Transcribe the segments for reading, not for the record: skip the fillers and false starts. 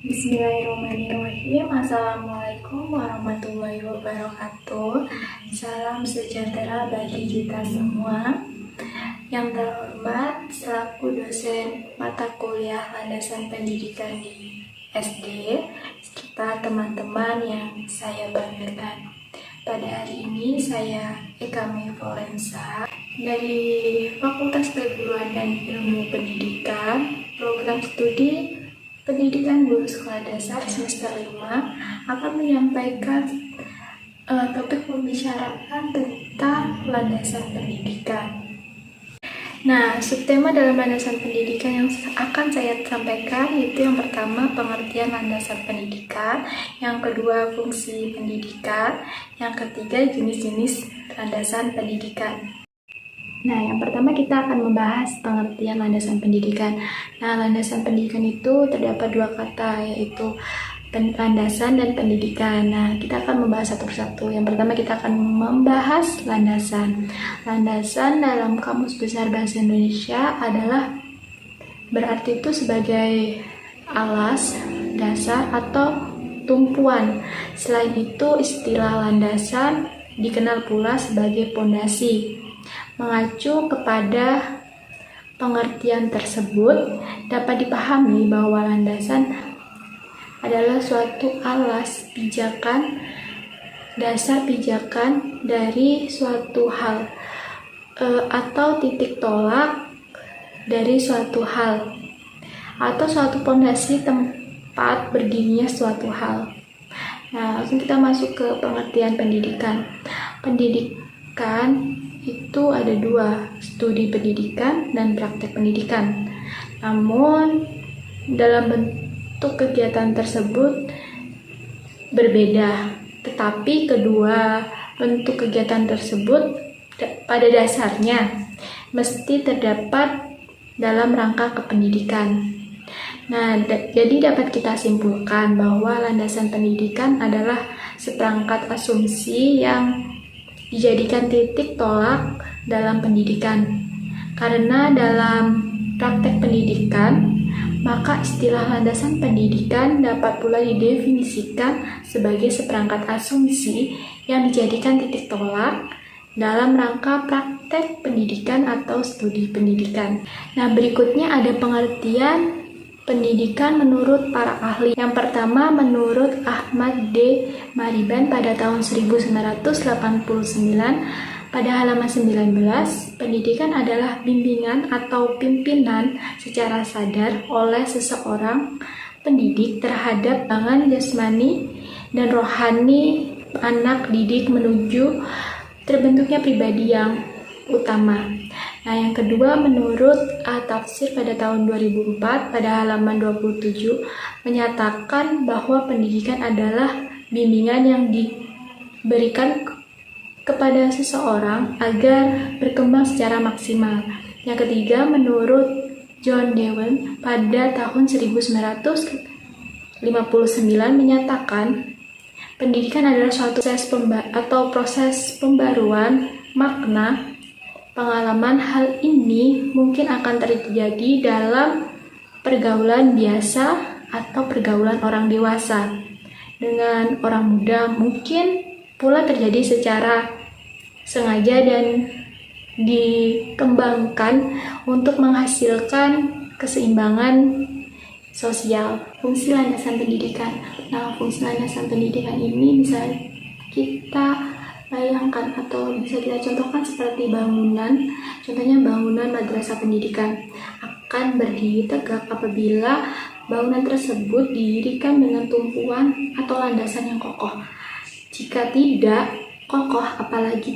Bismillahirrahmanirrahim. Assalamualaikum warahmatullahi wabarakatuh. Salam sejahtera bagi kita semua. Yang terhormat, selaku dosen mata kuliah landasan pendidikan di SD, serta teman-teman yang saya banggakan. Pada hari ini saya Eka Mei Florensa dari Fakultas Keguruan dan Ilmu Pendidikan, program studi Pendidikan Guru Sekolah Dasar semester 5 akan menyampaikan topik pembicaraan tentang landasan pendidikan. Nah, subtema dalam landasan pendidikan yang akan saya sampaikan yaitu yang pertama pengertian landasan pendidikan, yang kedua fungsi pendidikan, yang ketiga jenis-jenis landasan pendidikan. Nah, yang pertama kita akan membahas pengertian landasan pendidikan. Nah, landasan pendidikan itu terdapat dua kata, yaitu landasan dan pendidikan. Nah, kita akan membahas satu persatu. Yang pertama kita akan membahas landasan. Landasan dalam Kamus Besar Bahasa Indonesia adalah berarti itu sebagai alas, dasar, atau tumpuan. Selain itu, istilah landasan dikenal pula sebagai pondasi. Mengacu kepada pengertian tersebut, dapat dipahami bahwa landasan adalah suatu alas pijakan, dasar pijakan dari suatu hal, atau titik tolak dari suatu hal, atau suatu pondasi tempat berdirinya suatu hal. Nah, langsung kita masuk ke pengertian pendidikan. Pendidikan itu ada dua, studi pendidikan dan praktek pendidikan. Namun dalam bentuk kegiatan tersebut berbeda, tetapi kedua bentuk kegiatan tersebut pada dasarnya mesti terdapat dalam rangka kependidikan. Nah, jadi dapat kita simpulkan bahwa landasan pendidikan adalah seperangkat asumsi yang dijadikan titik tolak dalam pendidikan. Karena dalam praktek pendidikan, maka istilah landasan pendidikan dapat pula didefinisikan sebagai seperangkat asumsi yang dijadikan titik tolak dalam rangka praktek pendidikan atau studi pendidikan. Nah, berikutnya ada pengertian pendidikan menurut para ahli. Yang pertama, menurut Ahmad D. Mariban pada tahun 1989, pada halaman 19, pendidikan adalah bimbingan atau pimpinan secara sadar oleh seseorang pendidik terhadap perkembangan jasmani dan rohani anak didik menuju terbentuknya pribadi yang utama. Nah, yang kedua, menurut At-Tafsir pada tahun 2004 pada halaman 27 menyatakan bahwa pendidikan adalah bimbingan yang diberikan kepada seseorang agar berkembang secara maksimal. Yang ketiga, menurut John Dewey pada tahun 1959 menyatakan pendidikan adalah suatu proses pembaruan makna pengalaman. Hal ini mungkin akan terjadi dalam pergaulan biasa atau pergaulan orang dewasa dengan orang muda, mungkin pula terjadi secara sengaja dan dikembangkan untuk menghasilkan keseimbangan sosial. Fungsi landasan pendidikan. Nah, fungsi landasan pendidikan ini bisa kita bayangkan atau bisa kita contohkan seperti bangunan. Contohnya bangunan madrasah pendidikan akan berdiri tegak apabila bangunan tersebut didirikan dengan tumpuan atau landasan yang kokoh. Jika tidak kokoh, apalagi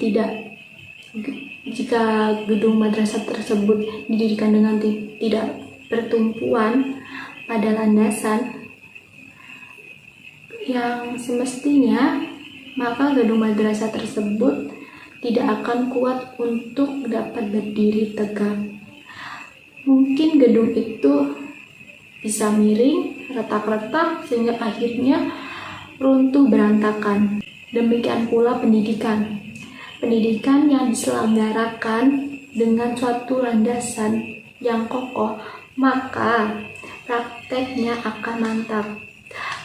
jika gedung madrasah tersebut didirikan dengan tidak bertumpuan pada landasan yang semestinya, maka gedung madrasah tersebut tidak akan kuat untuk dapat berdiri tegak. Mungkin gedung itu bisa miring, retak-retak, sehingga akhirnya runtuh berantakan. Demikian pula pendidikan. Pendidikan yang diselenggarakan dengan suatu landasan yang kokoh, maka prakteknya akan mantap.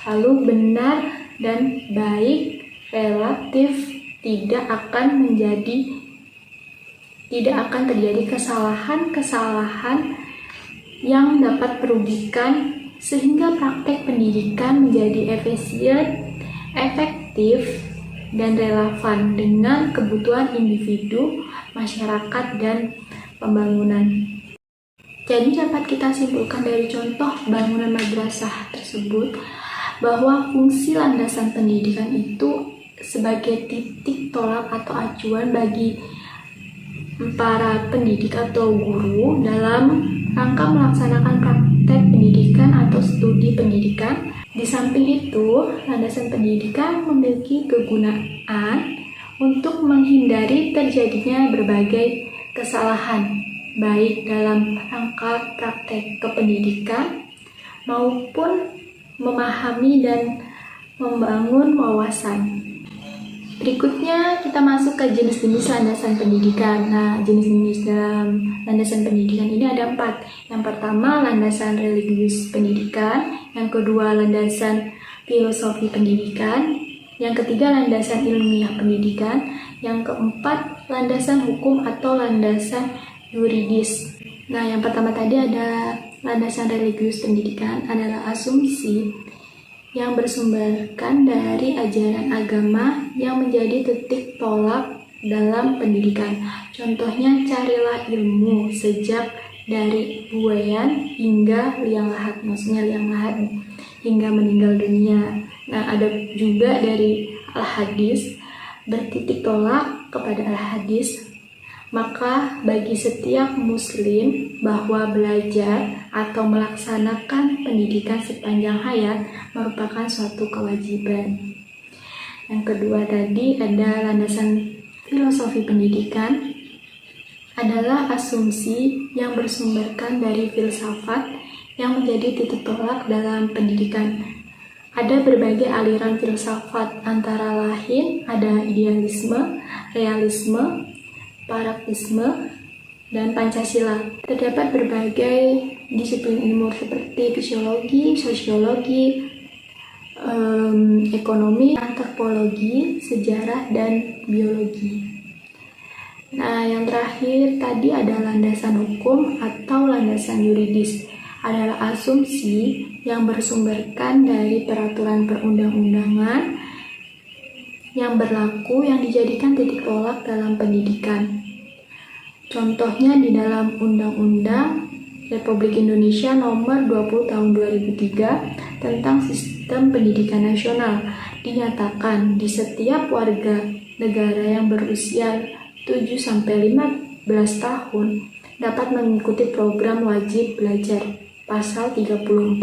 Lalu benar dan baik relatif tidak akan terjadi kesalahan-kesalahan yang dapat merugikan, sehingga praktek pendidikan menjadi efisien, efektif, dan relevan dengan kebutuhan individu, masyarakat, dan pembangunan. Jadi dapat kita simpulkan dari contoh bangunan madrasah tersebut bahwa fungsi landasan pendidikan itu sebagai titik tolak atau acuan bagi para pendidik atau guru dalam rangka melaksanakan praktek pendidikan atau studi pendidikan. Di samping itu, landasan pendidikan memiliki kegunaan untuk menghindari terjadinya berbagai kesalahan, baik dalam rangka praktek kependidikan maupun memahami dan membangun wawasan. Berikutnya kita masuk ke jenis-jenis landasan pendidikan. Nah, jenis-jenis dalam landasan pendidikan ini ada 4. Yang pertama, landasan religius pendidikan. Yang kedua, landasan filosofi pendidikan. Yang ketiga, landasan ilmiah pendidikan. Yang keempat, landasan hukum atau landasan yuridis. Nah, yang pertama tadi ada landasan religius pendidikan adalah asumsi yang bersumberkan dari ajaran agama yang menjadi titik tolak dalam pendidikan. Contohnya, carilah ilmu sejak dari buayan hingga liang lahat, maksudnya liang lahat hingga meninggal dunia. Nah, ada juga dari al-hadis, bertitik tolak kepada al-hadis. Maka bagi setiap muslim bahwa belajar atau melaksanakan pendidikan sepanjang hayat merupakan suatu kewajiban. Yang kedua tadi ada landasan filosofi pendidikan, adalah asumsi yang bersumberkan dari filsafat yang menjadi titik tolak dalam pendidikan. Ada berbagai aliran filsafat, antara lain ada idealisme, realisme, praktisme, dan Pancasila. Terdapat berbagai disiplin ilmu seperti fisiologi, sosiologi, ekonomi, antropologi, sejarah, dan biologi. Nah, yang terakhir tadi ada landasan hukum atau landasan yuridis, adalah asumsi yang bersumberkan dari peraturan perundang-undangan yang berlaku yang dijadikan titik tolak dalam pendidikan. Contohnya di dalam Undang-Undang Republik Indonesia Nomor 20 Tahun 2003 tentang Sistem Pendidikan Nasional, dinyatakan di setiap warga negara yang berusia 7-15 tahun dapat mengikuti program wajib belajar pasal 34.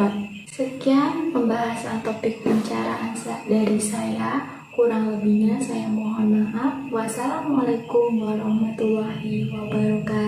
Sekian pembahasan topik pembicaraan dari saya. Kurang lebihnya saya mohon maaf. Wassalamualaikum warahmatullahi wabarakatuh.